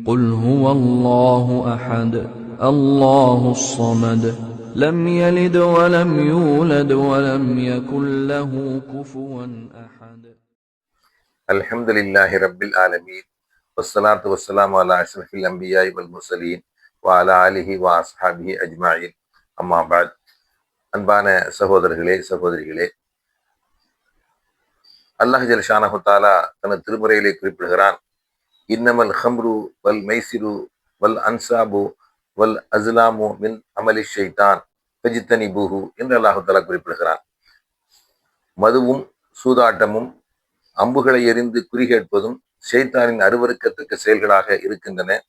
قل هو الله أحد الله الصمد لم يلد ولم يولد ولم يكن له كفوا أحد. الحمد لله رب العالمين والصلاة والسلام على أشرف الأنبياء والمرسلين وعلى آله وأصحابه أجمعين. அம்மா பாத். அன்பான சகோதரர்களே சகோதரிகளே, அல்லாஹ் ஜல் ஷானஹு தஆலா தனது திருமுறையிலே குறிப்பிடுகிறான், இன்னமல் ஹம்ரு வல் மைசிரு வல் அன்சாபு வல் அஸ்லாமு மின் அமலி ஷைத்தான் ஃபஜ்தனிபூஹு என்று அல்லாஹ் தஆலா குறிப்பிடுகிறான். மதுவும் சூதாட்டமும் அம்புகளை எறிந்து குறிகேட்பதும் ஷைத்தானின் அருவருக்கத்தக்க செயல்களாக இருக்கின்றன,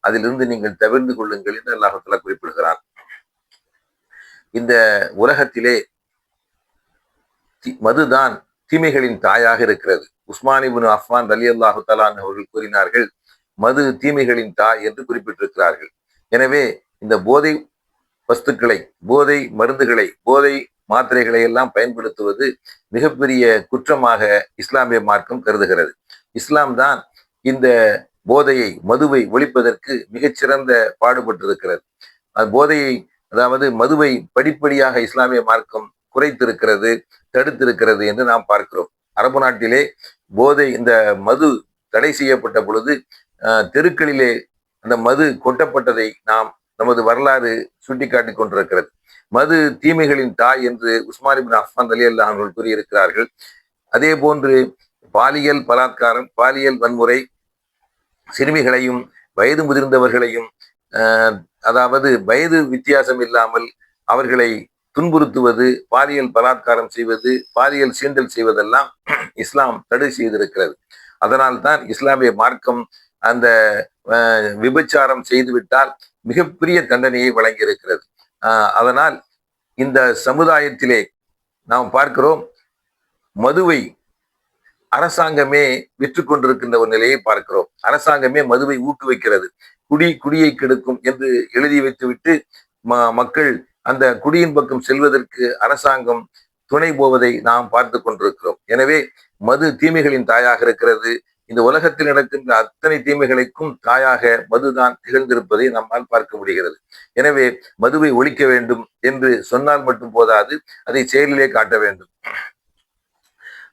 அதிலிருந்து நீங்கள் தவிர்ந்து கொள்ளுங்கள் என்று அல்லாஹ் தஆலா குறிப்பிடுகிறான். இந்த உலகத்திலே மதுதான் தீமைகளின் தாயாக இருக்கிறது. உஸ்மான் இப்னு அஃபான் ரலியல்லாஹு தஆலா அவர்கள் கூறினார்கள், மது தீமைகளின் தாய் என்று குறிப்பிட்டிருக்கிறார்கள். எனவே இந்த போதை வஸ்துக்களை, போதை மருந்துகளை, போதை மாத்திரைகளை எல்லாம் பயன்படுத்துவது மிகப்பெரிய குற்றமாக இஸ்லாமிய மார்க்கம் கருதுகிறது. இஸ்லாம் தான் இந்த போதையை, மதுவை ஒழிப்பதற்கு மிகச்சிறந்த பாடுபட்டிருக்கிறது. போதையை, அதாவது மதுவை படிப்படியாக இஸ்லாமிய மார்க்கம் குறைத்திருக்கிறது, தடுத்திருக்கிறது என்று நாம் பார்க்கிறோம். அரபு நாட்டிலே போதை, இந்த மது தடை செய்யப்பட்ட பொழுது தெருக்களிலே அந்த மது கொட்டப்பட்டதை நாம் நமது வரலாறு சுட்டிக்காட்டி கொண்டிருக்கிறது. மது தீமைகளின் தாய் என்று உஸ்மான் இப்னு அஃபான் ரலியல்லாஹு அன்ஹு கூறியிருக்கிறார்கள். அதே போன்று பாலியல் பலாத்காரம், பாலியல் வன்முறை, சிறுமிகளையும் வயது முதிர்ந்தவர்களையும் அதாவது வயது வித்தியாசம் இல்லாமல் அவர்களை துன்புறுத்துவது, பாலியல் பலாத்காரம் செய்வது, பாலியல் சீண்டல் செய்வதெல்லாம் இஸ்லாம் தடை செய்திருக்கிறது. அதனால் தான் இஸ்லாமிய மார்க்கம் அந்த விபச்சாரம் செய்துவிட்டால் மிகப்பெரிய தண்டனையை வழங்கி இருக்கிறது. அதனால் இந்த சமுதாயத்திலே நாம் பார்க்கிறோம், மதுவை அரசாங்கமே விற்று கொண்டிருக்கின்ற ஒரு நிலையை பார்க்கிறோம். அரசாங்கமே மதுவை ஊக்குவிக்கிறது. குடியை கெடுக்கும் என்று எழுதி வைத்துவிட்டு மக்கள் அந்த குடியின் பக்கம் செல்வதற்கு அரசாங்கம் துணை போவதை நாம் பார்த்து கொண்டிருக்கிறோம். எனவே மது தீமைகளின் தாயாக இருக்கிறது. இந்த உலகத்தில் நடக்கின்ற அத்தனை தீமைகளுக்கும் தாயாக மதுதான் திகழ்ந்திருப்பதை நம்மால் பார்க்க முடிகிறது. எனவே மதுவை ஒழிக்க வேண்டும் என்று சொன்னால் மட்டும் போதாது, அதை செயலிலே காட்ட வேண்டும்.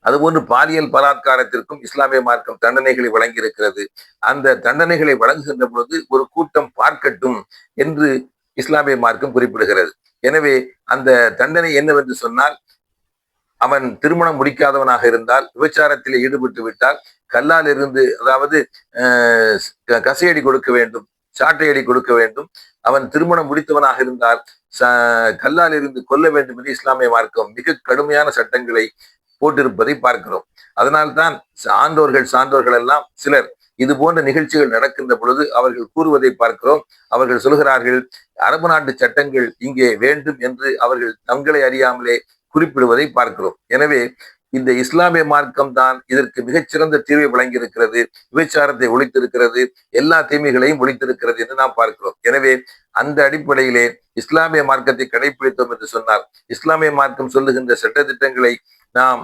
அதுபோன்று பாலியல் பலாத்காரத்திற்கும் இஸ்லாமிய மார்க்கம் தண்டனைகளை வழங்கி இருக்கிறது. அந்த தண்டனைகளை வழங்குகின்ற பொழுது ஒரு கூட்டம் பார்க்கட்டும் என்று இஸ்லாமிய மார்க்கம் குறிப்பிடுகிறது. எனவே அந்த தண்டனை என்னவென்று சொன்னால், அவன் திருமணம் முடிக்காதவனாக இருந்தால், விபச்சாரத்தில் ஈடுபட்டு விட்டால் கல்லால் இருந்து, அதாவது கசையடி கொடுக்க வேண்டும், சாட்டையடி கொடுக்க வேண்டும். அவன் திருமணம் முடித்தவனாக இருந்தால் கல்லால் இருந்து கொல்ல வேண்டும் என்று இஸ்லாமிய மார்க்கம் மிக கடுமையான சட்டங்களை போட்டிருப்பதை பார்க்கிறோம். அதனால்தான் சான்றோர்கள் எல்லாம் சிலர் இது போன்ற நிகழ்ச்சிகள் நடக்கின்ற பொழுது அவர்கள் கூறுவதை பார்க்கிறோம். அவர்கள் சொல்கிறார்கள், அரபு நாட்டு சட்டங்கள் இங்கே வேண்டும் என்று அவர்கள் தங்களை அறியாமலே குறிப்பிடுவதை பார்க்கிறோம். எனவே இந்த இஸ்லாமிய மார்க்கம் தான் இதற்கு மிகச்சிறந்த தீர்வை வழங்கியிருக்கிறது. விபச்சாரத்தை ஒழித்திருக்கிறது, எல்லா தீமைகளையும் ஒழித்திருக்கிறது என்று நாம் பார்க்கிறோம். எனவே அந்த அடிப்படையிலே இஸ்லாமிய மார்க்கத்தை கடைபிடித்தோம் என்று சொன்னால், இஸ்லாமிய மார்க்கம் சொல்லுகின்ற சட்டத்திட்டங்களை நாம்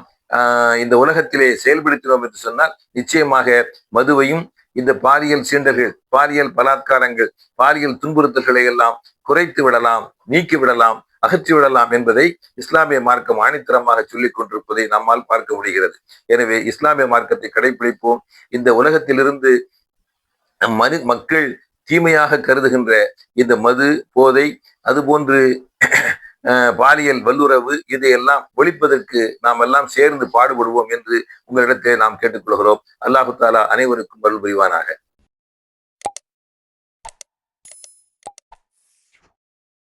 இந்த உலகத்திலே செயல்படுத்தினோம் என்று சொன்னால், நிச்சயமாக மதுவையும் இந்த பாலியல் சீண்டல்கள், பாலியல் பலாத்காரங்கள், பாலியல் துன்புறுத்தல்களை எல்லாம் குறைத்து விடலாம், நீக்கி விடலாம், அகற்றி விடலாம் என்பதை இஸ்லாமிய மார்க்கம் ஆணித்தரமாக சொல்லிக் கொண்டிருப்பதை நம்மால் பார்க்க முடிகிறது. எனவே இஸ்லாமிய மார்க்கத்தை கடைபிடிப்போம். இந்த உலகத்திலிருந்து மக்கள் தீமையாக கருதுகின்ற இந்த மது, போதை, அதுபோன்று பாலியல் வல்லுறவு, இதையெல்லாம் ஒழிப்பதற்கு நாம் எல்லாம் சேர்ந்து பாடுபடுவோம் என்று உங்களிடத்தை நாம் கேட்டுக்கொள்கிறோம். அல்லாஹு தஆலா அனைவருக்கும் அருள் புரிவானாக.